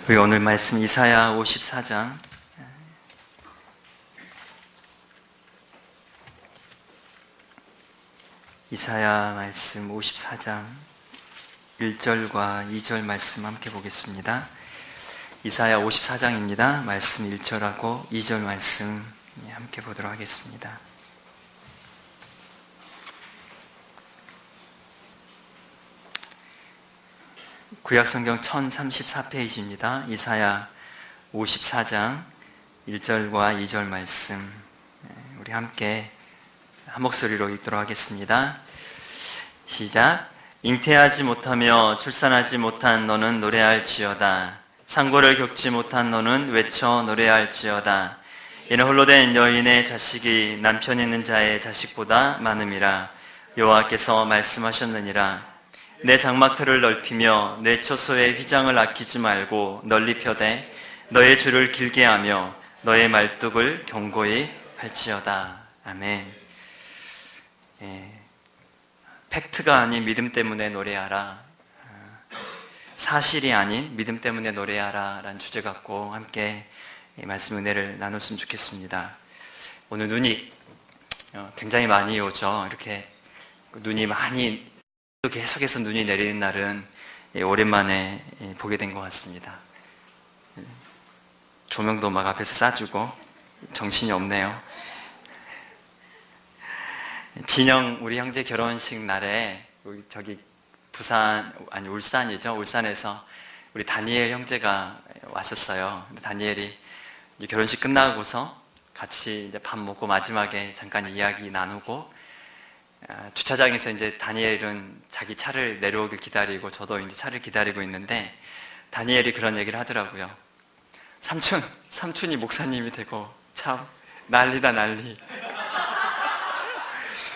우리 오늘 말씀 이사야 54장 이사야 말씀 54장 1절과 2절 말씀 함께 보겠습니다. 이사야 54장입니다. 말씀 1절하고 2절 말씀 함께 보도록 하겠습니다. 구약성경 1034페이지입니다. 이사야 54장 1절과 2절 말씀 우리 함께 한 목소리로 읽도록 하겠습니다. 시작. 잉태하지 못하며 출산하지 못한 너는 노래할지어다. 상고를 겪지 못한 너는 외쳐 노래할지어다. 이는 홀로 된 여인의 자식이 남편 있는 자의 자식보다 많음이라. 여호와께서 말씀하셨느니라. 내 장막틀을 넓히며 내 처소의 휘장을 아끼지 말고 널리 펴되 너의 줄을 길게 하며 너의 말뚝을 견고히 할지어다. 아멘. 팩트가 아닌 믿음 때문에 노래하라, 사실이 아닌 믿음 때문에 노래하라 라는 주제 갖고 함께 이 말씀 은혜를 나눴으면 좋겠습니다. 오늘 눈이 굉장히 많이 오죠. 이렇게 눈이 많이 계속해서 눈이 내리는 날은 오랜만에 보게 된 것 같습니다. 조명도 막 앞에서 쏴주고 정신이 없네요. 진영 우리 형제 결혼식 날에 저기 울산이죠. 울산에서 우리 다니엘 형제가 왔었어요. 다니엘이 이제 결혼식 끝나고서 같이 이제 밥 먹고 마지막에 잠깐 이야기 나누고 주차장에서 이제 다니엘은 자기 차를 내려오길 기다리고 저도 이제 차를 기다리고 있는데 다니엘이 그런 얘기를 하더라고요. 삼촌이 목사님이 되고 참 난리다 난리.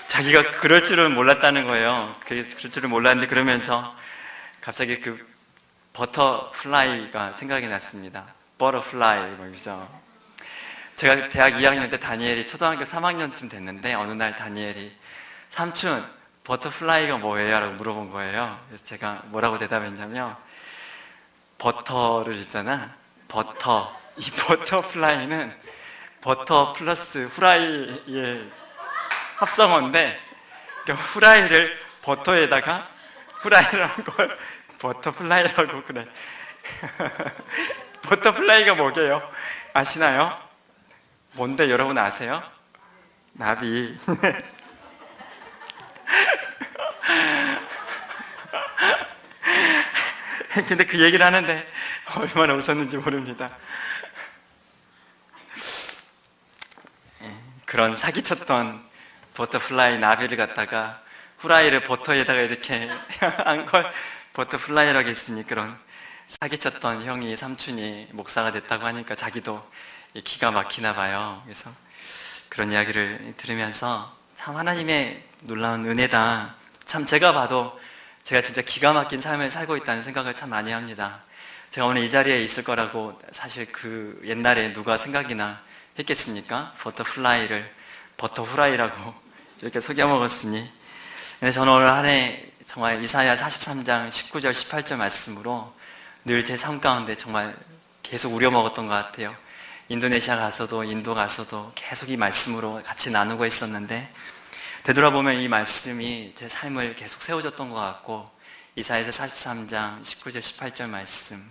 자기가 그럴 줄은 몰랐다는 거예요. 그럴 줄은 몰랐는데 그러면서 갑자기 그 버터플라이가 생각이 났습니다. 버터플라이 뭐죠? 제가 대학 2학년 때 다니엘이 초등학교 3학년쯤 됐는데 어느 날 다니엘이 삼촌, 버터플라이가 뭐예요? 라고 물어본 거예요. 그래서 제가 뭐라고 대답했냐면 버터를 있잖아. 버터. 이 버터플라이는 버터 플러스 후라이의 합성어인데 그러니까 후라이를 버터에다가 후라이를 한 걸 버터플라이라고 그래. 버터플라이가 뭐게요? 아시나요? 뭔데 여러분 아세요? 나비. 근데 그 얘기를 하는데 얼마나 웃었는지 모릅니다. 그런 사기쳤던 버터플라이 나비를 갖다가 후라이를 버터에다가 이렇게 한 걸 버터플라이라고 했으니 그런 사기쳤던 형이 삼촌이 목사가 됐다고 하니까 자기도 기가 막히나 봐요. 그래서 그런 이야기를 들으면서 참 하나님의 놀라운 은혜다. 참 제가 봐도 제가 진짜 기가 막힌 삶을 살고 있다는 생각을 참 많이 합니다. 제가 오늘 이 자리에 있을 거라고 사실 그 옛날에 누가 생각이나 했겠습니까? 버터플라이를 버터후라이라고 이렇게 속여 먹었으니. 근데 저는 오늘 한 해 정말 이사야 43장 19절 18절 말씀으로 늘 제 삶 가운데 정말 계속 우려먹었던 것 같아요. 인도네시아 가서도 인도 가서도 계속 이 말씀으로 같이 나누고 있었는데 되돌아보면 이 말씀이 제 삶을 계속 세워줬던 것 같고 이사야서 43장 19절 18절 말씀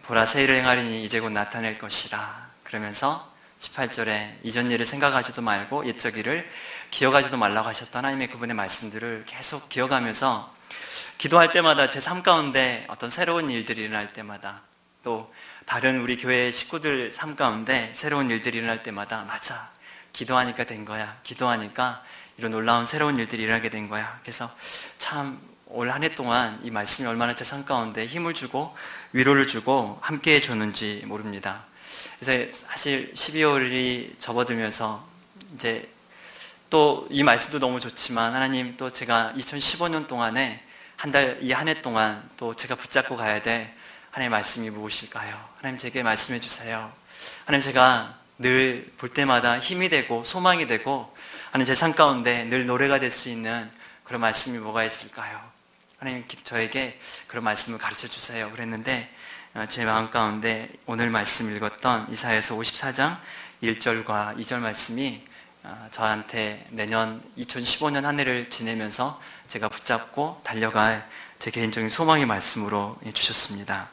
보라 새 일을 행하리니 이제 곧 나타낼 것이라 그러면서 18절에 이전 일을 생각하지도 말고 옛적 일을 기억하지도 말라고 하셨던 하나님의 그분의 말씀들을 계속 기억하면서 기도할 때마다 제 삶 가운데 어떤 새로운 일들이 일어날 때마다 또 다른 우리 교회 식구들 삶 가운데 새로운 일들이 일어날 때마다 맞아 기도하니까 된 거야. 기도하니까 이런 놀라운 새로운 일들이 일어나게 된 거야. 그래서 참 올 한 해 동안 이 말씀이 얼마나 제 삶 가운데 힘을 주고 위로를 주고 함께 해줬는지 모릅니다. 그래서 사실 12월이 접어들면서 이제 또 이 말씀도 너무 좋지만 하나님 또 제가 2015년 동안에 이 한 해 동안 또 제가 붙잡고 가야 될 하나님의 말씀이 무엇일까요? 하나님 제게 말씀해 주세요. 하나님 제가 늘 볼 때마다 힘이 되고 소망이 되고 하나님 제 삶 가운데 늘 노래가 될 수 있는 그런 말씀이 뭐가 있을까요? 하나님 저에게 그런 말씀을 가르쳐 주세요 그랬는데 제 마음 가운데 오늘 말씀 읽었던 이사야서 54장 1절과 2절 말씀이 저한테 내년 2015년 한 해를 지내면서 제가 붙잡고 달려갈 제 개인적인 소망의 말씀으로 주셨습니다.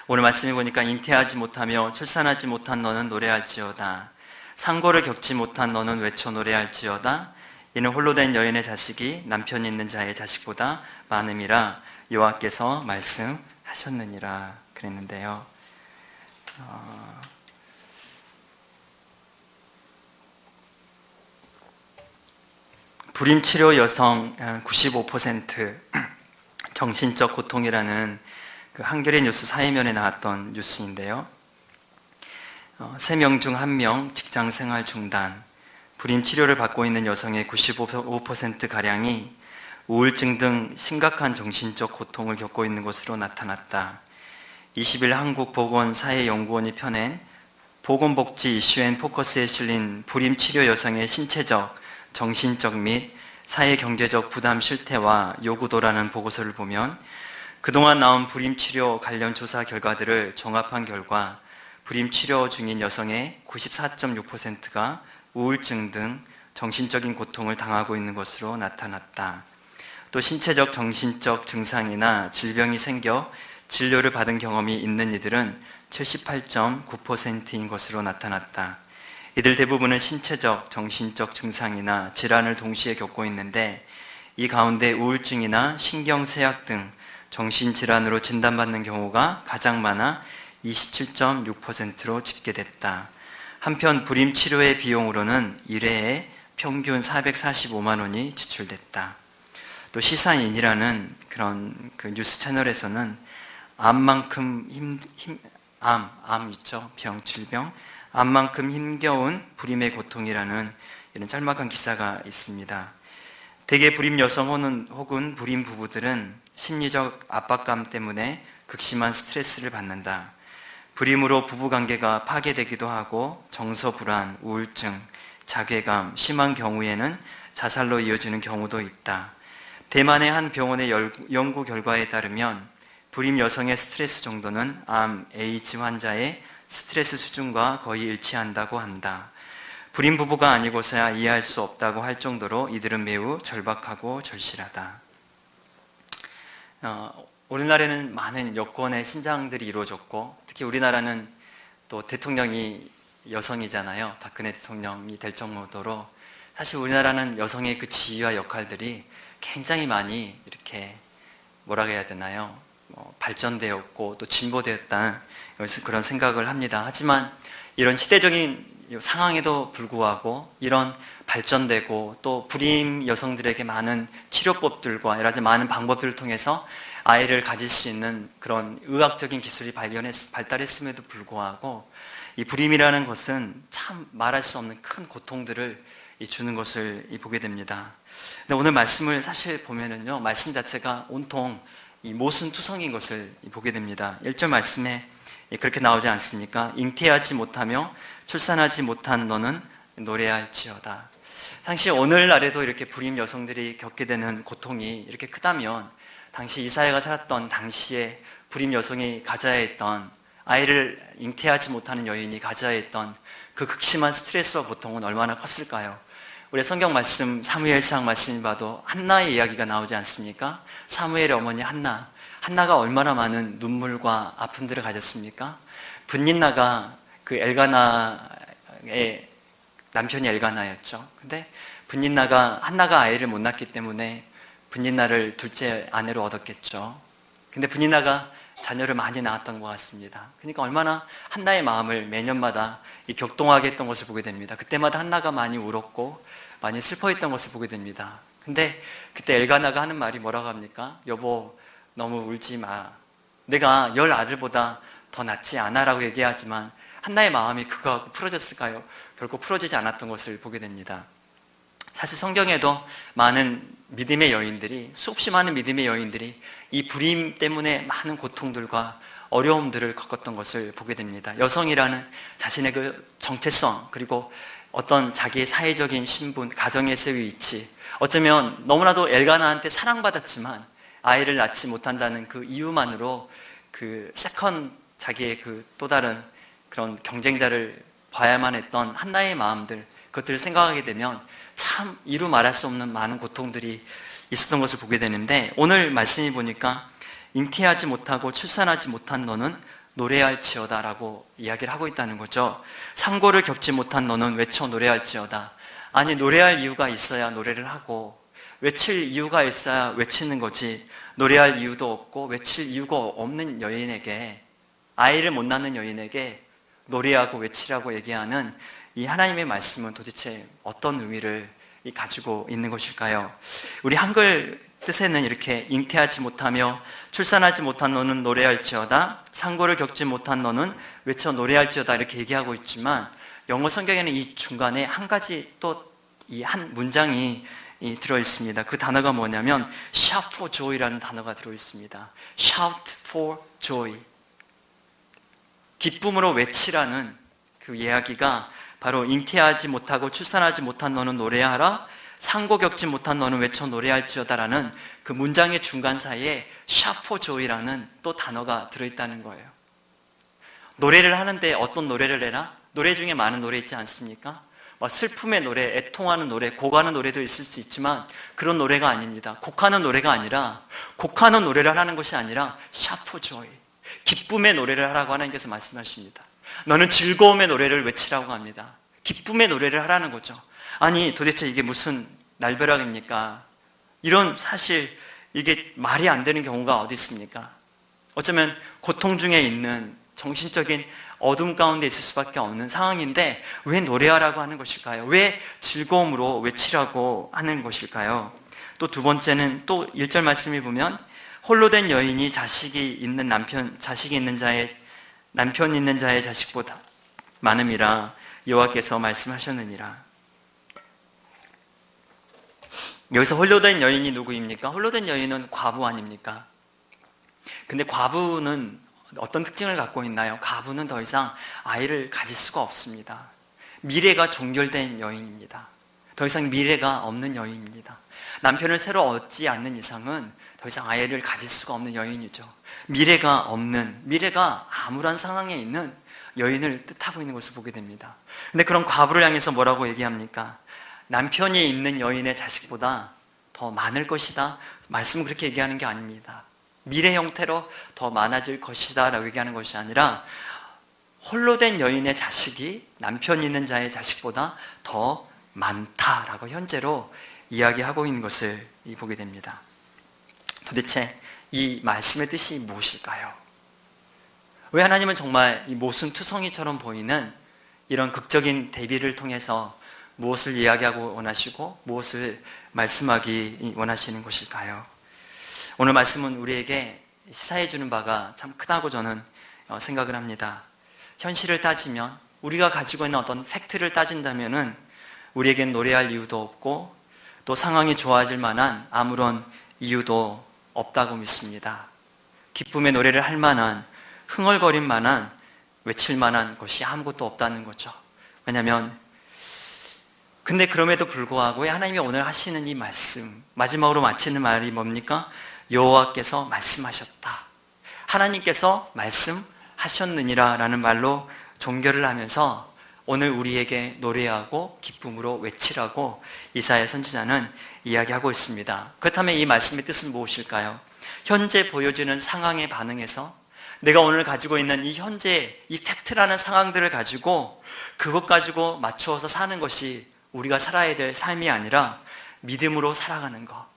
오늘 말씀을 보니까 잉태하지 못하며 출산하지 못한 너는 노래할지어다. 상고를 겪지 못한 너는 외쳐 노래할지어다. 이는 홀로 된 여인의 자식이 남편 있는 자의 자식보다 많음이라 여호와께서 말씀하셨느니라 그랬는데요. 불임치료 여성 95% 정신적 고통이라는 그 한겨레 뉴스 사회면에 나왔던 뉴스인데요. 3명 중 1명 직장생활 중단, 불임치료를 받고 있는 여성의 95%가량이 우울증 등 심각한 정신적 고통을 겪고 있는 것으로 나타났다. 20일 한국보건사회연구원이 펴낸 보건복지 이슈 앤 포커스에 실린 불임치료 여성의 신체적, 정신적 및 사회경제적 부담 실태와 요구도라는 보고서를 보면 그동안 나온 불임치료 관련 조사 결과들을 종합한 결과 불임치료 중인 여성의 94.6%가 우울증 등 정신적인 고통을 당하고 있는 것으로 나타났다. 또 신체적, 정신적 증상이나 질병이 생겨 진료를 받은 경험이 있는 이들은 78.9%인 것으로 나타났다. 이들 대부분은 신체적, 정신적 증상이나 질환을 동시에 겪고 있는데 이 가운데 우울증이나 신경쇠약 등 정신질환으로 진단받는 경우가 가장 많아 27.6%로 집계됐다. 한편 불임치료의 비용으로는 1회에 평균 445만 원이 지출됐다. 또 시사인이라는 그런 그 뉴스 채널에서는 암만큼 암 있죠? 병, 질병. 암만큼 힘겨운 불임의 고통이라는 이런 짤막한 기사가 있습니다. 대개 불임 여성 혹은 불임 부부들은 심리적 압박감 때문에 극심한 스트레스를 받는다. 불임으로 부부관계가 파괴되기도 하고 정서불안, 우울증, 자괴감, 심한 경우에는 자살로 이어지는 경우도 있다. 대만의 한 병원의 연구 결과에 따르면 불임 여성의 스트레스 정도는 암, 에이즈 환자의 스트레스 수준과 거의 일치한다고 한다. 불임 부부가 아니고서야 이해할 수 없다고 할 정도로 이들은 매우 절박하고 절실하다. 우리나라에는 많은 여권의 신장들이 이루어졌고 특히 우리나라는 또 대통령이 여성이잖아요. 박근혜 대통령이 될 정도로 사실 우리나라는 여성의 그 지위와 역할들이 굉장히 많이 이렇게 뭐라고 해야 되나요? 발전되었고 또 진보되었다는 그런 생각을 합니다. 하지만 이런 시대적인 상황에도 불구하고 이런 발전되고 또 불임 여성들에게 많은 치료법들과 여러 가지 많은 방법들을 통해서 아이를 가질 수 있는 그런 의학적인 기술이 발달했음에도 불구하고 이 불임이라는 것은 참 말할 수 없는 큰 고통들을 주는 것을 보게 됩니다. 근데 오늘 말씀을 사실 보면은요, 말씀 자체가 온통 이 모순투성인 것을 보게 됩니다. 1절 말씀에 그렇게 나오지 않습니까? 잉태하지 못하며 출산하지 못한 너는 노래할지어다. 당시 오늘날에도 이렇게 불임 여성들이 겪게 되는 고통이 이렇게 크다면 당시 이사야가 살았던 당시에 불임 여성이 가져야 했던 아이를 잉태하지 못하는 여인이 가져야 했던 그 극심한 스트레스와 고통은 얼마나 컸을까요? 우리 성경 말씀 사무엘상 말씀을 봐도 한나의 이야기가 나오지 않습니까? 사무엘의 어머니 한나가 얼마나 많은 눈물과 아픔들을 가졌습니까? 분닌나가 그 엘가나의 남편이 엘가나였죠. 근데 분닌나가 한나가 아이를 못 낳기 때문에 분닌나를 둘째 아내로 얻었겠죠. 근데 분닌나가 자녀를 많이 낳았던 것 같습니다. 그러니까 얼마나 한나의 마음을 매년마다 격동하게 했던 것을 보게 됩니다. 그때마다 한나가 많이 울었고 많이 슬퍼했던 것을 보게 됩니다. 근데 그때 엘가나가 하는 말이 뭐라고 합니까? 여보 너무 울지 마. 내가 10 아들보다 더 낫지 않아 라고 얘기하지만 한나의 마음이 그거하고 풀어졌을까요? 결코 풀어지지 않았던 것을 보게 됩니다. 사실 성경에도 많은 믿음의 여인들이, 수없이 많은 믿음의 여인들이 이 불임 때문에 많은 고통들과 어려움들을 겪었던 것을 보게 됩니다. 여성이라는 자신의 그 정체성, 그리고 어떤 자기의 사회적인 신분, 가정에서의 위치, 어쩌면 너무나도 엘가나한테 사랑받았지만 아이를 낳지 못한다는 그 이유만으로 자기의 또 다른 그런 경쟁자를 봐야만 했던 한나의 마음들, 그것들을 생각하게 되면 참 이루 말할 수 없는 많은 고통들이 있었던 것을 보게 되는데, 오늘 말씀이 보니까 잉태하지 못하고 출산하지 못한 너는 노래할지어다 라고 이야기를 하고 있다는 거죠. 상고를 겪지 못한 너는 외쳐 노래할지어다. 아니, 노래할 이유가 있어야 노래를 하고, 외칠 이유가 있어야 외치는 거지, 노래할 이유도 없고 외칠 이유가 없는 여인에게, 아이를 못 낳는 여인에게 노래하고 외치라고 얘기하는 이 하나님의 말씀은 도대체 어떤 의미를 가지고 있는 것일까요? 우리 한글 뜻에는 이렇게 잉태하지 못하며 출산하지 못한 너는 노래할지어다, 상고를 겪지 못한 너는 외쳐 노래할지어다 이렇게 얘기하고 있지만, 영어 성경에는 이 중간에 한 가지 또 이 한 문장이 들어 있습니다. 그 단어가 뭐냐면 shout for joy라는 단어가 들어 있습니다. shout for joy, 기쁨으로 외치라는 그 이야기가 바로 잉태하지 못하고 출산하지 못한 너는 노래하라, 상고 겪지 못한 너는 외쳐 노래할지어다라는 그 문장의 중간 사이에 shout for joy라는 또 단어가 들어있다는 거예요. 노래를 하는데 어떤 노래를 해라? 노래 중에 많은 노래 있지 않습니까? 슬픔의 노래, 애통하는 노래, 곡하는 노래도 있을 수 있지만 그런 노래가 아닙니다. 곡하는 노래가 아니라, 곡하는 노래를 하는 것이 아니라 shout for joy, 기쁨의 노래를 하라고 하나님께서 말씀하십니다. 너는 즐거움의 노래를 외치라고 합니다. 기쁨의 노래를 하라는 거죠. 아니, 도대체 이게 무슨 날벼락입니까? 이런, 사실 이게 말이 안 되는 경우가 어디 있습니까? 어쩌면 고통 중에 있는 정신적인 어둠 가운데 있을 수밖에 없는 상황인데 왜 노래하라고 하는 것일까요? 왜 즐거움으로 외치라고 하는 것일까요? 또 두 번째는 또 1절 말씀을 보면 홀로 된 여인이 자식이 있는 남편 있는 자의 자식보다 많음이라 여호와께서 말씀하셨느니라. 여기서 홀로 된 여인이 누구입니까? 홀로 된 여인은 과부 아닙니까? 근데 과부는 어떤 특징을 갖고 있나요? 과부는 더 이상 아이를 가질 수가 없습니다. 미래가 종결된 여인입니다. 더 이상 미래가 없는 여인입니다. 남편을 새로 얻지 않는 이상은 더 이상 아이를 가질 수가 없는 여인이죠. 미래가 암울한 상황에 있는 여인을 뜻하고 있는 것을 보게 됩니다. 근데 그런 과부를 향해서 뭐라고 얘기합니까? 남편이 있는 여인의 자식보다 더 많을 것이다. 말씀은 그렇게 얘기하는 게 아닙니다. 미래 형태로 더 많아질 것이다 라고 얘기하는 것이 아니라, 홀로 된 여인의 자식이 남편 있는 자의 자식보다 더 많다라고 현재로 이야기하고 있는 것을 보게 됩니다. 도대체 이 말씀의 뜻이 무엇일까요? 왜 하나님은 정말 이 모순투성이처럼 보이는 이런 극적인 대비를 통해서 무엇을 이야기하고 원하시고 무엇을 말씀하기 원하시는 것일까요? 오늘 말씀은 우리에게 시사해 주는 바가 참 크다고 저는 생각을 합니다. 현실을 따지면, 우리가 가지고 있는 어떤 팩트를 따진다면은 우리에겐 노래할 이유도 없고 또 상황이 좋아질 만한 아무런 이유도 없다고 믿습니다. 기쁨의 노래를 할 만한, 흥얼거릴 만한, 외칠 만한 것이 아무것도 없다는 거죠. 왜냐하면, 근데 그럼에도 불구하고 하나님이 오늘 하시는 이 말씀, 마지막으로 마치는 말이 뭡니까? 여호와께서 말씀하셨다, 하나님께서 말씀하셨느니라 라는 말로 종결을 하면서 오늘 우리에게 노래하고 기쁨으로 외치라고 이사야 선지자는 이야기하고 있습니다. 그렇다면 이 말씀의 뜻은 무엇일까요? 현재 보여지는 상황에 반응해서 내가 오늘 가지고 있는 이 현재, 이 팩트라는 상황들을 가지고 그것 가지고 맞추어서 사는 것이 우리가 살아야 될 삶이 아니라 믿음으로 살아가는 것.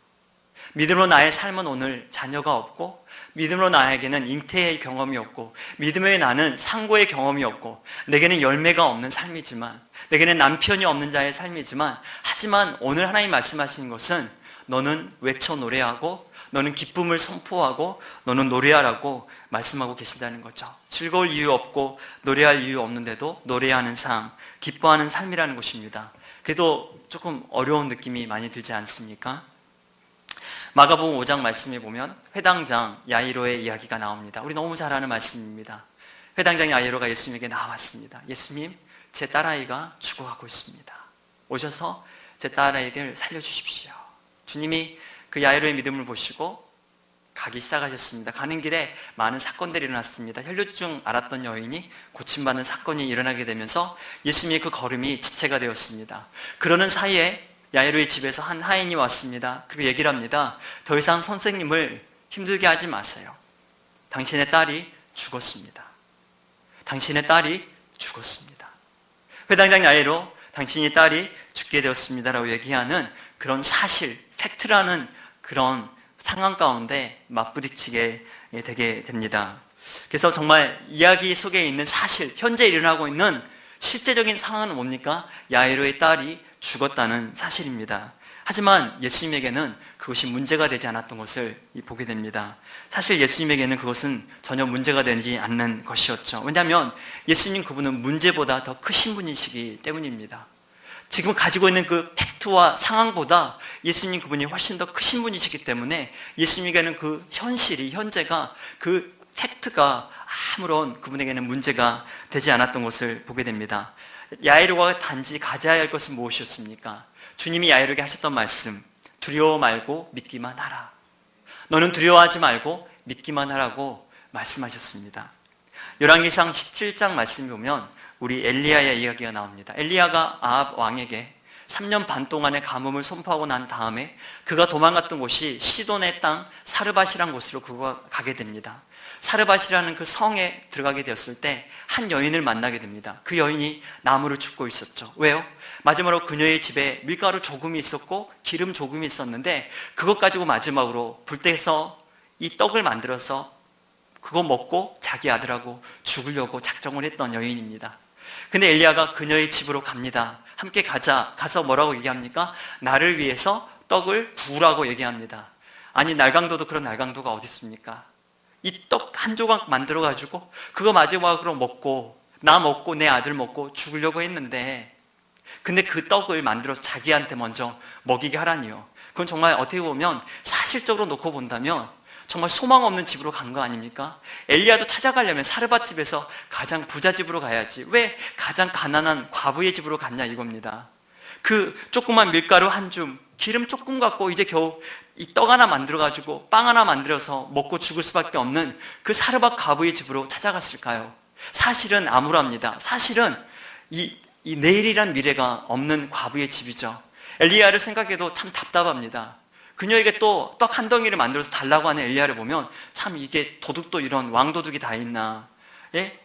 믿음으로 나의 삶은 오늘 자녀가 없고, 믿음으로 나에게는 잉태의 경험이 없고, 믿음의 나는 상고의 경험이 없고, 내게는 열매가 없는 삶이지만, 내게는 남편이 없는 자의 삶이지만, 하지만 오늘 하나님 말씀하시는 것은 너는 외쳐 노래하고, 너는 기쁨을 선포하고, 너는 노래하라고 말씀하고 계신다는 거죠. 즐거울 이유 없고 노래할 이유 없는데도 노래하는 삶, 기뻐하는 삶이라는 것입니다. 그래도 조금 어려운 느낌이 많이 들지 않습니까? 마가복음 5장 말씀에 보면 회당장 야이로의 이야기가 나옵니다. 우리 너무 잘 아는 말씀입니다. 회당장 야이로가 예수님에게 나왔습니다. 예수님, 제 딸아이가 죽어가고 있습니다. 오셔서 제 딸아이를 살려주십시오. 주님이 그 야이로의 믿음을 보시고 가기 시작하셨습니다. 가는 길에 많은 사건들이 일어났습니다. 혈류증 앓았던 여인이 고침받는 사건이 일어나게 되면서 예수님의 그 걸음이 지체가 되었습니다. 그러는 사이에 야이로의 집에서 한 하인이 왔습니다. 그리고 얘기를 합니다. 더 이상 선생님을 힘들게 하지 마세요. 당신의 딸이 죽었습니다. 당신의 딸이 죽었습니다. 회당장 야이로, 당신의 딸이 죽게 되었습니다라고 얘기하는 그런 사실, 팩트라는 그런 상황 가운데 맞부딪히게 되게 됩니다. 그래서 정말 이야기 속에 있는 사실, 현재 일어나고 있는 실제적인 상황은 뭡니까? 야이로의 딸이 죽었다는 사실입니다. 하지만 예수님에게는 그것이 문제가 되지 않았던 것을 보게 됩니다. 사실 예수님에게는 그것은 전혀 문제가 되지 않는 것이었죠. 왜냐하면 예수님 그분은 문제보다 더 크신 분이시기 때문입니다. 지금 가지고 있는 그 팩트와 상황보다 예수님 그분이 훨씬 더 크신 분이시기 때문에 예수님에게는 그 현실이, 현재가, 그 팩트가 아무런 그분에게는 문제가 되지 않았던 것을 보게 됩니다. 야이로가 단지 가져야 할 것은 무엇이었습니까? 주님이 야이로에게 하셨던 말씀, 두려워 말고 믿기만 하라. 너는 두려워하지 말고 믿기만 하라고 말씀하셨습니다. 열왕기상 17장 말씀을 보면 우리 엘리야의 이야기가 나옵니다. 엘리야가 아합 왕에게 3년 반 동안의 가뭄을 선포하고 난 다음에 그가 도망갔던 곳이 시돈의 땅 사르밧이라는 곳으로 그가 가게 됩니다. 사르밧이라는 그 성에 들어가게 되었을 때 한 여인을 만나게 됩니다. 그 여인이 나무를 줍고 있었죠. 왜요? 마지막으로 그녀의 집에 밀가루 조금이 있었고 기름 조금이 있었는데 그것 가지고 마지막으로 불때에서 이 떡을 만들어서 그거 먹고 자기 아들하고 죽으려고 작정을 했던 여인입니다. 근데 엘리야가 그녀의 집으로 갑니다. 함께 가자. 가서 뭐라고 얘기합니까? 나를 위해서 떡을 구우라고 얘기합니다. 아니, 날강도도 그런 날강도가 어디 있습니까? 이 떡 한 조각 만들어가지고 그거 마지막으로 먹고 나 먹고 내 아들 먹고 죽으려고 했는데 근데 그 떡을 만들어서 자기한테 먼저 먹이게 하라니요. 그건 정말 어떻게 보면 사실적으로 놓고 본다면 정말 소망 없는 집으로 간 거 아닙니까? 엘리야도 찾아가려면 사르밧 집에서 가장 부자 집으로 가야지 왜 가장 가난한 과부의 집으로 갔냐 이겁니다. 그 조그만 밀가루 한 줌, 기름 조금 갖고 이제 겨우 이 떡 하나 만들어가지고 빵 하나 만들어서 먹고 죽을 수밖에 없는 그 사르밧 과부의 집으로 찾아갔을까요? 사실은 암울합니다. 사실은 이 내일이란 미래가 없는 과부의 집이죠. 엘리야를 생각해도 참 답답합니다. 그녀에게 또 떡 한 덩이를 만들어서 달라고 하는 엘리야를 보면 참 이게 도둑도 이런 왕도둑이 다 있나. 예?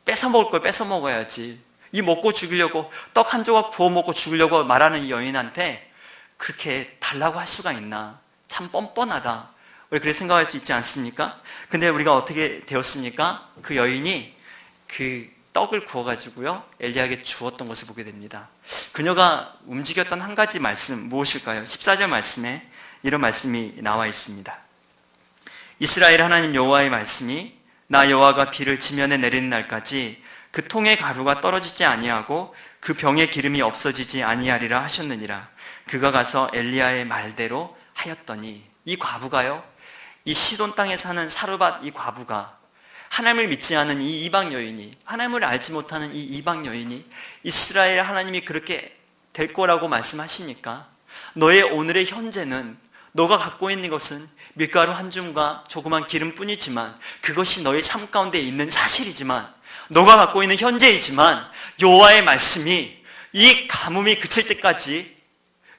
뺏어 먹을 걸 뺏어 먹어야지. 이 먹고 죽이려고 떡 한 조각 구워 먹고 죽으려고 말하는 이 여인한테 그렇게 달라고 할 수가 있나. 참 뻔뻔하다. 우리 그렇게 생각할 수 있지 않습니까? 근데 우리가 어떻게 되었습니까? 그 여인이 그 떡을 구워가지고요 엘리야에게 주었던 것을 보게 됩니다. 그녀가 움직였던 한 가지 말씀 무엇일까요? 14절 말씀에 이런 말씀이 나와 있습니다. 이스라엘 하나님 여호와의 말씀이 나 여호와가 비를 지면에 내리는 날까지 그 통의 가루가 떨어지지 아니하고 그 병의 기름이 없어지지 아니하리라 하셨느니라. 그가 가서 엘리야의 말대로 하였더니 이 과부가요 이 시돈 땅에 사는 사르밧 이 과부가 하나님을 믿지 않은 이 이방 여인이 하나님을 알지 못하는 이 이방 여인이 이스라엘 하나님이 그렇게 될 거라고 말씀하시니까 너의 오늘의 현재는 너가 갖고 있는 것은 밀가루 한 줌과 조그만 기름뿐이지만 그것이 너의 삶 가운데 있는 사실이지만 너가 갖고 있는 현재이지만 여호와의 말씀이 이 가뭄이 그칠 때까지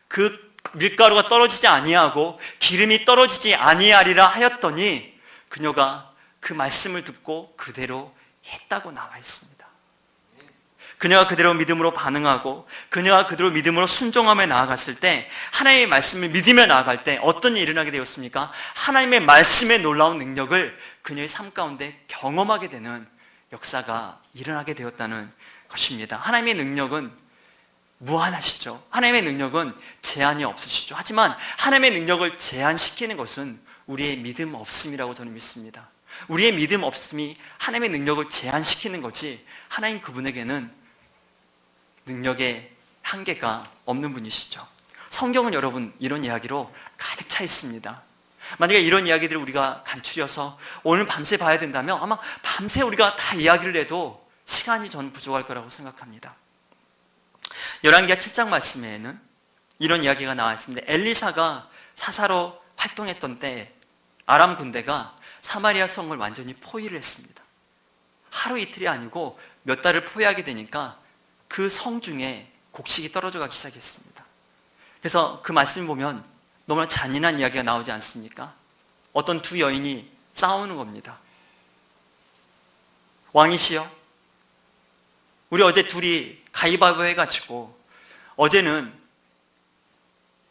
그 밀가루가 떨어지지 아니하고 기름이 떨어지지 아니하리라 하였더니 그녀가 그 말씀을 듣고 그대로 했다고 나와 있습니다. 그녀가 그대로 믿음으로 반응하고 그녀가 그대로 믿음으로 순종함에 나아갔을 때 하나님의 말씀을 믿으며 나아갈 때 어떤 일이 일어나게 되었습니까? 하나님의 말씀의 놀라운 능력을 그녀의 삶 가운데 경험하게 되는 역사가 일어나게 되었다는 것입니다. 하나님의 능력은 무한하시죠. 하나님의 능력은 제한이 없으시죠. 하지만 하나님의 능력을 제한시키는 것은 우리의 믿음 없음이라고 저는 믿습니다. 우리의 믿음 없음이 하나님의 능력을 제한시키는 거지 하나님 그분에게는 능력의 한계가 없는 분이시죠. 성경은 여러분 이런 이야기로 가득 차 있습니다. 만약에 이런 이야기들을 우리가 간추려서 오늘 밤새 봐야 된다면 아마 밤새 우리가 다 이야기를 해도 시간이 저는 부족할 거라고 생각합니다. 열왕기하 7장 말씀에는 이런 이야기가 나와 있습니다. 엘리사가 사사로 활동했던 때 아람 군대가 사마리아 성을 완전히 포위를 했습니다. 하루 이틀이 아니고 몇 달을 포위하게 되니까 그 성 중에 곡식이 떨어져 가기 시작했습니다. 그래서 그 말씀을 보면 너무나 잔인한 이야기가 나오지 않습니까? 어떤 두 여인이 싸우는 겁니다. 왕이시여, 우리 어제 둘이 가위바위보 해가지고 어제는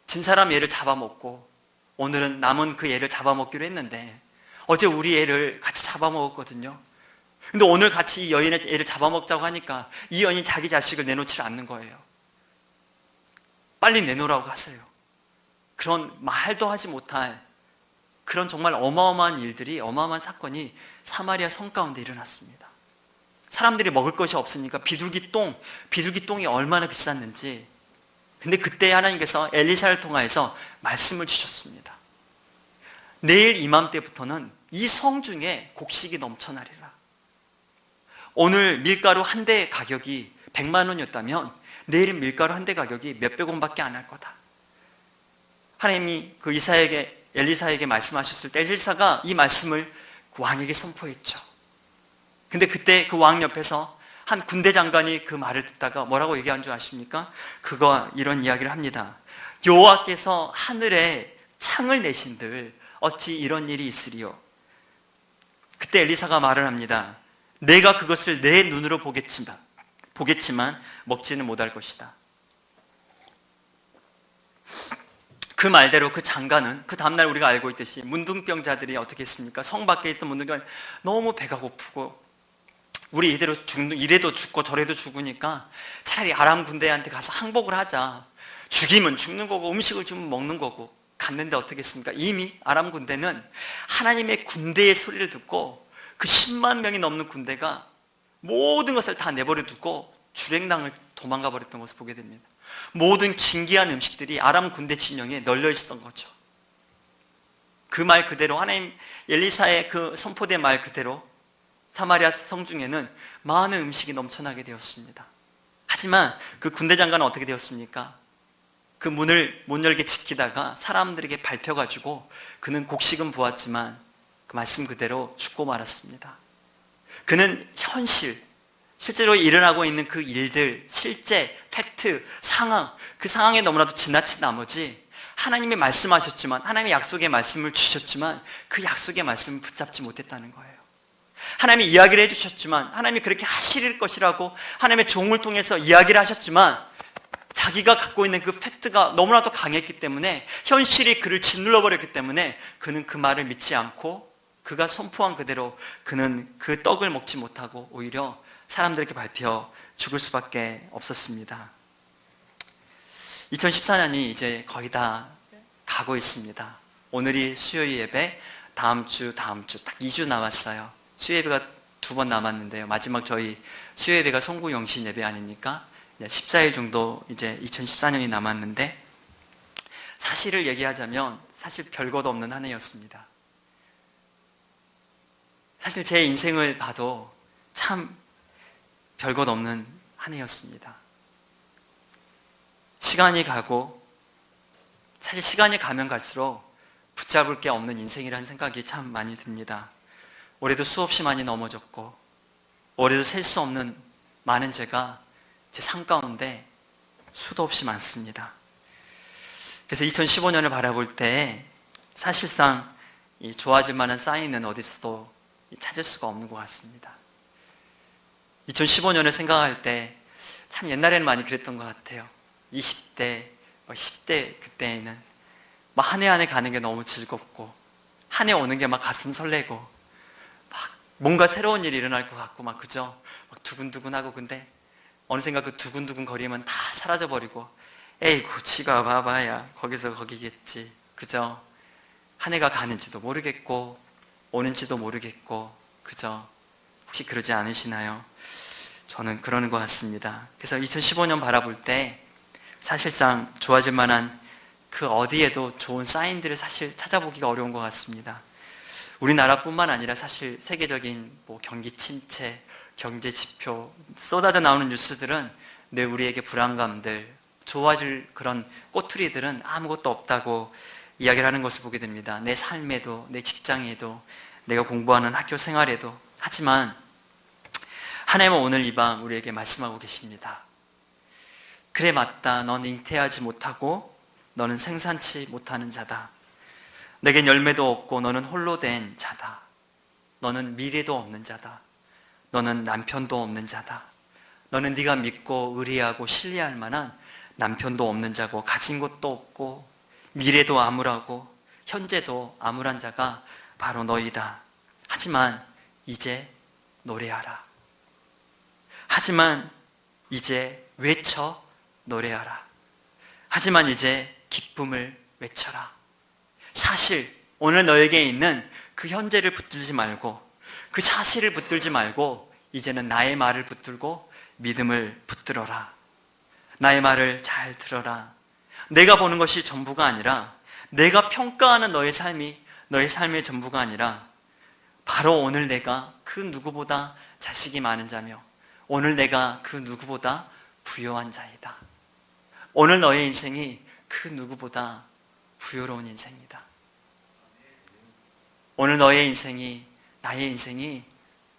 진 사람 얘를 잡아먹고 오늘은 남은 그 얘를 잡아먹기로 했는데 어제 우리 애를 같이 잡아먹었거든요. 근데 오늘 같이 이 여인의 애를 잡아먹자고 하니까 이 여인이 자기 자식을 내놓지 않는 거예요. 빨리 내놓으라고 하세요. 그런 말도 하지 못할 그런 정말 어마어마한 일들이, 어마어마한 사건이 사마리아 성 가운데 일어났습니다. 사람들이 먹을 것이 없으니까 비둘기똥이 얼마나 비쌌는지. 근데 그때 하나님께서 엘리사를 통하여서 말씀을 주셨습니다. 내일 이맘때부터는 이 성 중에 곡식이 넘쳐나리라. 오늘 밀가루 한 대 가격이 100만 원이었다면 내일은 밀가루 한 대 가격이 몇백 원밖에 안 할 거다. 하나님이 그 엘리사에게 말씀하셨을 때 엘리사가 이 말씀을 그 왕에게 선포했죠. 근데 그때 그 왕 옆에서 한 군대 장관이 그 말을 듣다가 뭐라고 얘기한 줄 아십니까? 그가 이런 이야기를 합니다. 여호와께서 하늘에 창을 내신들 어찌 이런 일이 있으리요? 그때 엘리사가 말을 합니다. 내가 그것을 내 눈으로 보겠지만 먹지는 못할 것이다. 그 말대로 그 장관은 그 다음날 우리가 알고 있듯이 문둥병자들이 어떻게 했습니까? 성 밖에 있던 문둥병 너무 배가 고프고 우리 이래도 죽고 저래도 죽으니까 차라리 아람 군대한테 가서 항복을 하자. 죽이면 죽는 거고 음식을 주면 먹는 거고. 갔는데 어떻게 했습니까? 이미 아람 군대는 하나님의 군대의 소리를 듣고 그 10만 명이 넘는 군대가 모든 것을 다 내버려 두고 주랭랑을 도망가 버렸던 것을 보게 됩니다. 모든 진귀한 음식들이 아람 군대 진영에 널려 있었던 거죠. 그 말 그대로 하나님 엘리사의 그 선포된 말 그대로 사마리아 성 중에는 많은 음식이 넘쳐나게 되었습니다. 하지만 그 군대 장관은 어떻게 되었습니까? 그 문을 못 열게 지키다가 사람들에게 밟혀가지고 그는 곡식은 보았지만 그 말씀 그대로 죽고 말았습니다. 그는 실제로 일어나고 있는 그 일들, 실제, 팩트, 상황, 그 상황에 너무나도 지나친 나머지 하나님이 말씀하셨지만, 하나님의 약속의 말씀을 주셨지만 그 약속의 말씀을 붙잡지 못했다는 거예요. 하나님이 이야기를 해주셨지만, 하나님이 그렇게 하실 것이라고 하나님의 종을 통해서 이야기를 하셨지만 자기가 갖고 있는 그 팩트가 너무나도 강했기 때문에, 현실이 그를 짓눌러 버렸기 때문에 그는 그 말을 믿지 않고 그가 선포한 그대로 그는 그 떡을 먹지 못하고 오히려 사람들에게 밟혀 죽을 수밖에 없었습니다. 2014년이 이제 거의 다 가고 있습니다. 오늘이 수요 예배, 다음 주 딱 2주 남았어요. 수요 예배가 2번 남았는데요. 마지막 저희 수요 예배가 송구 영신 예배 아닙니까? 14일 정도 이제 2014년이 남았는데, 사실을 얘기하자면 사실 별것 없는 한 해였습니다. 사실 제 인생을 봐도 참 별것 없는 한 해였습니다. 시간이 가고, 사실 시간이 가면 갈수록 붙잡을 게 없는 인생이라는 생각이 참 많이 듭니다. 올해도 수없이 많이 넘어졌고, 올해도 셀 수 없는 많은 죄가 제 삶 가운데 수도 없이 많습니다. 그래서 2015년을 바라볼 때 사실상 이 좋아질 만한 사인은 어디서도 찾을 수가 없는 것 같습니다. 2015년을 생각할 때 참 옛날에는 많이 그랬던 것 같아요. 20대, 10대 그때에는 막 한 해 한 해 가는 게 너무 즐겁고, 한 해 오는 게 막 가슴 설레고, 막 뭔가 새로운 일이 일어날 것 같고 막 그죠? 막 두근두근하고, 근데 어느샌가 그 두근두근 거리면 다 사라져버리고, 에이구 지가 봐봐야 거기서 거기겠지, 그죠? 한 해가 가는지도 모르겠고 오는지도 모르겠고, 그죠? 혹시 그러지 않으시나요? 저는 그러는 것 같습니다. 그래서 2015년 바라볼 때 사실상 좋아질 만한 그 어디에도 좋은 사인들을 사실 찾아보기가 어려운 것 같습니다. 우리나라뿐만 아니라 사실 세계적인 뭐 경기 침체, 경제 지표, 쏟아져 나오는 뉴스들은 늘 우리에게 불안감들, 좋아질 그런 꼬투리들은 아무것도 없다고 이야기를 하는 것을 보게 됩니다. 내 삶에도, 내 직장에도, 내가 공부하는 학교 생활에도. 하지만 하나님은 오늘 이 밤 우리에게 말씀하고 계십니다. 그래, 맞다. 넌 잉태하지 못하고 너는 생산치 못하는 자다. 내겐 열매도 없고 너는 홀로 된 자다. 너는 미래도 없는 자다. 너는 남편도 없는 자다. 너는 네가 믿고 의리하고 신뢰할 만한 남편도 없는 자고, 가진 것도 없고 미래도 암울하고 현재도 암울한 자가 바로 너희다. 하지만 이제 노래하라. 하지만 이제 외쳐 노래하라. 하지만 이제 기쁨을 외쳐라. 사실 오늘 너에게 있는 그 현재를 붙들지 말고, 그 사실을 붙들지 말고 이제는 나의 말을 붙들고 믿음을 붙들어라. 나의 말을 잘 들어라. 내가 보는 것이 전부가 아니라, 내가 평가하는 너의 삶이 너의 삶의 전부가 아니라, 바로 오늘 내가 그 누구보다 자식이 많은 자며 오늘 내가 그 누구보다 부요한 자이다. 오늘 너의 인생이 그 누구보다 부요로운 인생이다. 오늘 너의 인생이, 나의 인생이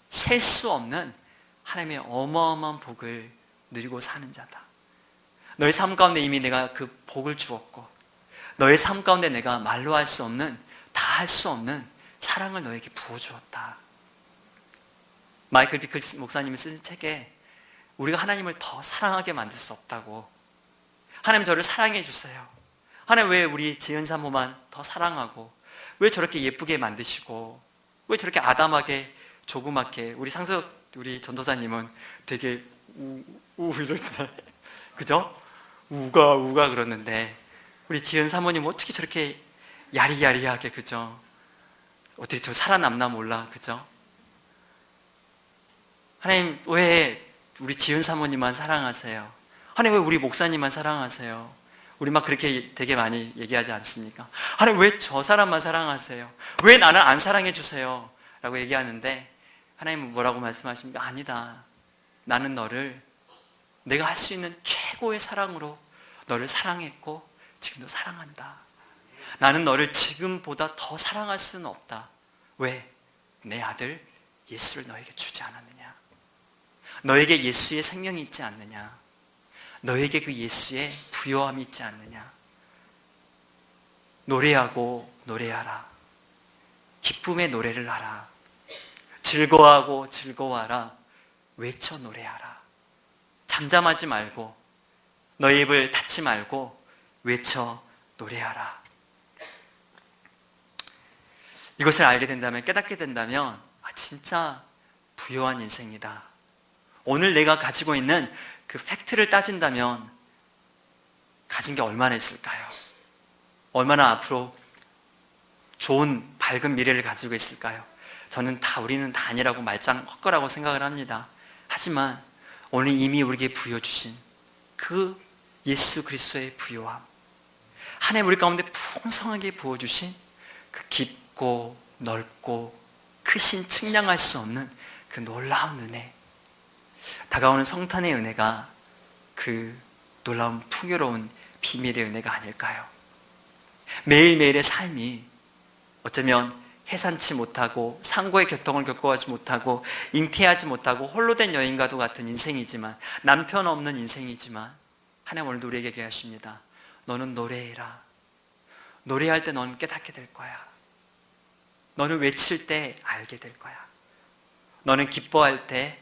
셀 수 없는 하나님의 어마어마한 복을 누리고 사는 자다. 너의 삶 가운데 이미 내가 그 복을 주었고, 너의 삶 가운데 내가 말로 할 수 없는, 다 할 수 없는 사랑을 너에게 부어주었다. 마이클 비클 목사님이 쓴 책에 우리가 하나님을 더 사랑하게 만들 수 없다고, 하나님 저를 사랑해 주세요. 하나님 왜 우리 지은 사모만 더 사랑하고, 왜 저렇게 예쁘게 만드시고, 왜 저렇게 아담하게 조그맣게, 우리 전도사님은 되게 이러는데, 그죠? 우가 그러는데, 우리 지은 사모님 어떻게 저렇게 야리야리하게, 그죠? 어떻게 저 살아남나 몰라, 그죠? 하나님 왜 우리 지은 사모님만 사랑하세요? 하나님 왜 우리 목사님만 사랑하세요? 우리 막 그렇게 되게 많이 얘기하지 않습니까? 하나님 왜 저 사람만 사랑하세요? 왜 나는 안 사랑해 주세요? 라고 얘기하는데, 하나님은 뭐라고 말씀하십니까? 아니다. 나는 너를 내가 할 수 있는 최고의 사랑으로 너를 사랑했고 지금도 사랑한다. 나는 너를 지금보다 더 사랑할 수는 없다. 왜? 내 아들 예수를 너에게 주지 않았느냐? 너에게 예수의 생명이 있지 않느냐? 너에게 그 예수의 부요함이 있지 않느냐? 노래하고 노래하라. 기쁨의 노래를 하라. 즐거워하고 즐거워하라. 외쳐 노래하라. 잠잠하지 말고, 너의 입을 닫지 말고 외쳐 노래하라. 이것을 알게 된다면, 깨닫게 된다면, 진짜 부요한 인생이다. 오늘 내가 가지고 있는 그 팩트를 따진다면 가진 게 얼마나 있을까요? 얼마나 앞으로 좋은 밝은 미래를 가지고 있을까요? 우리는 다 아니라고 말짱 헛거라고 생각을 합니다. 하지만 오늘 이미 우리에게 부여주신 그 예수 그리스도의 부요함, 하나님 우리 가운데 풍성하게 부어주신 그 깊고 넓고 크신 측량할 수 없는 그 놀라운 은혜, 다가오는 성탄의 은혜가 그 놀라운 풍요로운 비밀의 은혜가 아닐까요? 매일매일의 삶이 어쩌면 해산치 못하고 상고의 교통을 겪어가지 못하고 잉태하지 못하고 홀로 된 여인과도 같은 인생이지만, 남편 없는 인생이지만, 하나님 오늘도 우리에게 얘기하십니다. 너는 노래해라. 노래할 때 너는 깨닫게 될 거야. 너는 외칠 때 알게 될 거야. 너는 기뻐할 때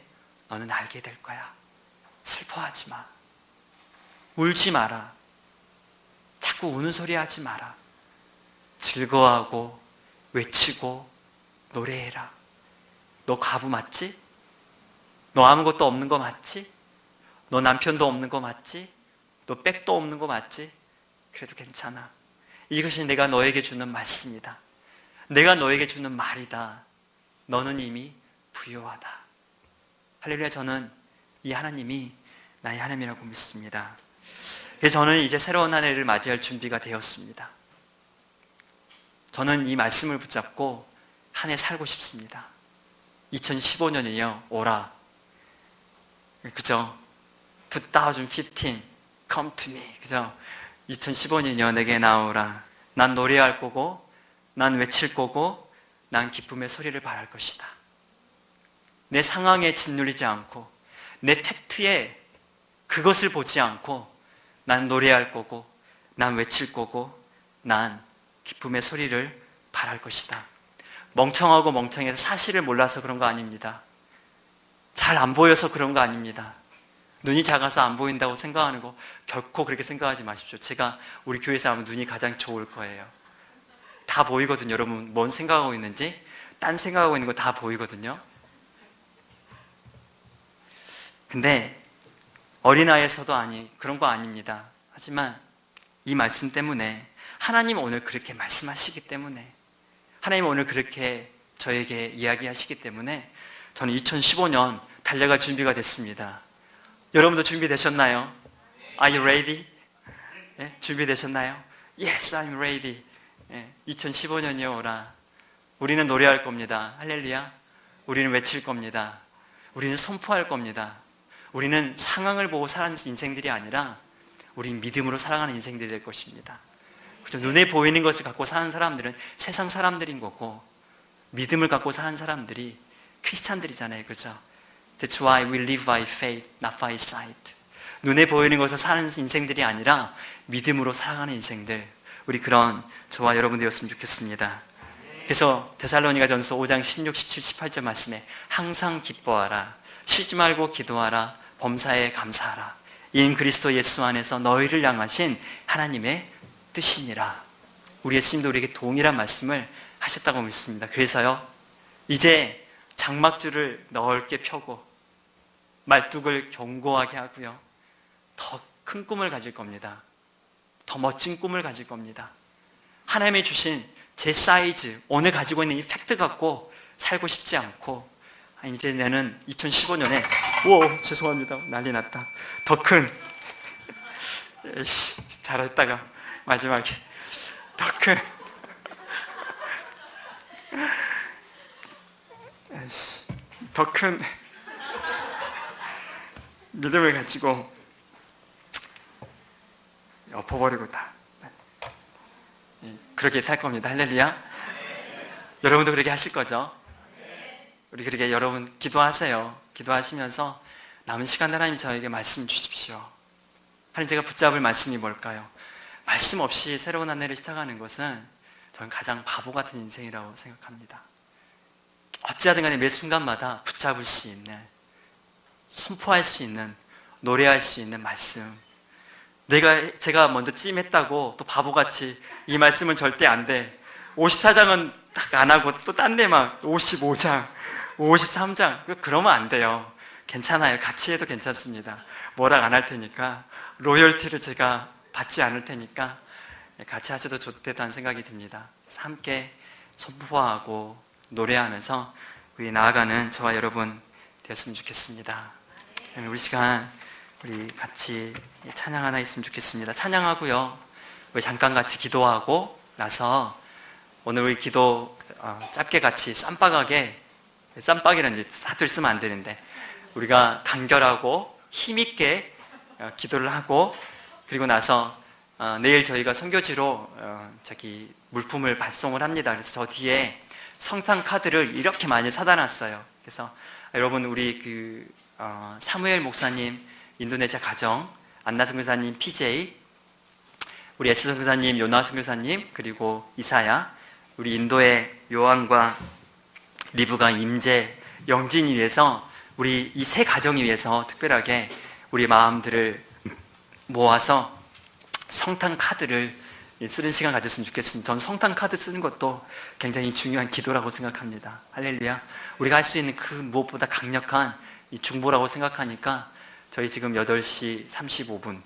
너는 알게 될 거야. 슬퍼하지 마. 울지 마라. 자꾸 우는 소리 하지 마라. 즐거워하고 외치고 노래해라. 너 과부 맞지? 너 아무것도 없는 거 맞지? 너 남편도 없는 거 맞지? 너 백도 없는 거 맞지? 그래도 괜찮아. 이것이 내가 너에게 주는 말씀이다. 내가 너에게 주는 말이다. 너는 이미 부요하다. 할렐루야. 저는 이 하나님이 나의 하나님이라고 믿습니다. 그래서 저는 이제 새로운 한 해를 맞이할 준비가 되었습니다. 저는 이 말씀을 붙잡고 한 해 살고 싶습니다. 2015년이요 오라. 그죠? 2015 come to me. 그죠? 2015년이요 내게 나오라. 난 노래할 거고, 난 외칠 거고, 난 기쁨의 소리를 발할 것이다. 내 상황에 짓눌리지 않고, 내 팩트에 그것을 보지 않고, 난 노래할 거고, 난 외칠 거고, 난 기쁨의 소리를 발할 것이다. 멍청하고 멍청해서 사실을 몰라서 그런 거 아닙니다. 잘 안 보여서 그런 거 아닙니다. 눈이 작아서 안 보인다고 생각하는 거 결코 그렇게 생각하지 마십시오. 제가 우리 교회에서 하면 눈이 가장 좋을 거예요. 다 보이거든요. 여러분 뭔 생각하고 있는지, 딴 생각하고 있는 거 다 보이거든요. 근데 어린아이에서도 그런 거 아닙니다. 하지만 이 말씀 때문에, 하나님 오늘 그렇게 말씀하시기 때문에, 하나님 오늘 그렇게 저에게 이야기하시기 때문에 저는 2015년 달려갈 준비가 됐습니다. 여러분도 준비되셨나요? Are you ready? 네? 준비되셨나요? Yes, I'm ready. 네, 2015년이 오라. 우리는 노래할 겁니다. 할렐루야. 우리는 외칠 겁니다. 우리는 선포할 겁니다. 우리는 상황을 보고 사는 인생들이 아니라 우린 믿음으로 살아가는 인생들이 될 것입니다. 그렇죠? 눈에 보이는 것을 갖고 사는 사람들은 세상 사람들인 거고, 믿음을 갖고 사는 사람들이 크리스찬들이잖아요. 그렇죠? That's why we live by faith, not by sight. 눈에 보이는 것을 사는 인생들이 아니라 믿음으로 살아가는 인생들, 우리 그런 저와 여러분 되었으면 좋겠습니다. 그래서 데살로니가전서 5장 16, 17, 18절 말씀에 항상 기뻐하라, 쉬지 말고 기도하라, 범사에 감사하라, 이는 그리스도 예수 안에서 너희를 향하신 하나님의 뜻이니라. 우리 예수님도 우리에게 동일한 말씀을 하셨다고 믿습니다. 그래서요, 이제 장막줄을 넓게 펴고 말뚝을 견고하게 하고요, 더 큰 꿈을 가질 겁니다. 더 멋진 꿈을 가질 겁니다. 하나님이 주신 제 사이즈, 오늘 가지고 있는 이 팩트 갖고 살고 싶지 않고, 이제 나는 2015년에 죄송합니다. 난리 났다. 더 큰, 잘했다가 마지막에 더 큰 믿음을 가지고 엎어버리고 다 그렇게 살 겁니다. 할렐루야. 여러분도 그렇게 하실 거죠? 우리 그렇게 여러분 기도하세요. 기도하시면서 남은 시간 하나님 저에게 말씀 주십시오. 하나님, 제가 붙잡을 말씀이 뭘까요? 말씀 없이 새로운 한 해를 시작하는 것은 저는 가장 바보 같은 인생이라고 생각합니다. 어찌하든 간에 매 순간마다 붙잡을 수 있는, 선포할 수 있는, 노래할 수 있는 말씀. 제가 먼저 찜했다고 또 바보같이 이 말씀은 절대 안 돼, 54장은 딱 안 하고 또 딴 데 막 55장, 53장 그러면 안 돼요. 괜찮아요. 같이 해도 괜찮습니다. 뭐라 안 할 테니까, 로열티를 제가 받지 않을 테니까 같이 하셔도 좋겠다는 생각이 듭니다. 그래서 함께 선포하고 노래하면서 우리 나아가는 저와 여러분 되었으면 좋겠습니다. 우리 시간 우리 같이 찬양 하나 있으면 좋겠습니다. 찬양하고요, 우리 잠깐 같이 기도하고 나서 오늘 우리 기도 짧게 같이 쌈박하게, 쌈박이라는 사투리 쓰면 안 되는데, 우리가 간결하고 힘있게 기도를 하고, 그리고 나서 내일 저희가 선교지로 물품을 발송을 합니다. 그래서 저 뒤에 성탄 카드를 이렇게 많이 사다 놨어요. 그래서 여러분, 우리 사무엘 목사님 인도네시아 가정, 안나 선교사님 PJ, 우리 에스 선교사님, 요나 선교사님, 그리고 이사야, 우리 인도의 요한과 리브가, 임재, 영진이 위해서, 우리 이 세 가정이 위해서 특별하게 우리 마음들을 모아서 성탄 카드를 쓰는 시간 가졌으면 좋겠습니다. 저는 성탄 카드 쓰는 것도 굉장히 중요한 기도라고 생각합니다. 할렐루야. 우리가 할 수 있는 그 무엇보다 강력한 이 중보라고 생각하니까, 저희 지금 8시 35분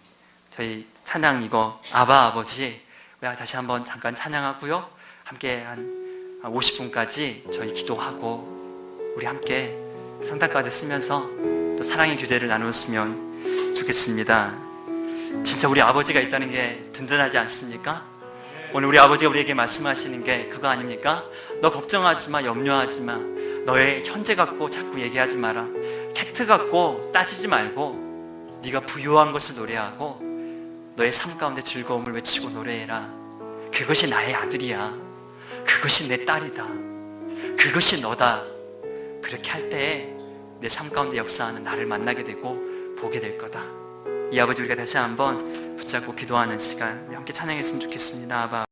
저희 찬양 이거 아바 아버지 다시 한번 잠깐 찬양하고요, 함께 한 50분까지 저희 기도하고 우리 함께 성탄 카드 쓰면서 또 사랑의 교제를 나눴으면 좋겠습니다. 진짜 우리 아버지가 있다는 게 든든하지 않습니까? 오늘 우리 아버지가 우리에게 말씀하시는 게 그거 아닙니까? 너 걱정하지 마, 염려하지 마, 너의 현재 갖고 자꾸 얘기하지 마라, 팩트 갖고 따지지 말고 네가 부유한 것을 노래하고 너의 삶 가운데 즐거움을 외치고 노래해라. 그것이 나의 아들이야. 그것이 내 딸이다. 그것이 너다. 그렇게 할 때에 내 삶 가운데 역사하는 나를 만나게 되고 보게 될 거다. 이 아버지, 우리가 다시 한번 붙잡고 기도하는 시간 함께 찬양했으면 좋겠습니다. 아바.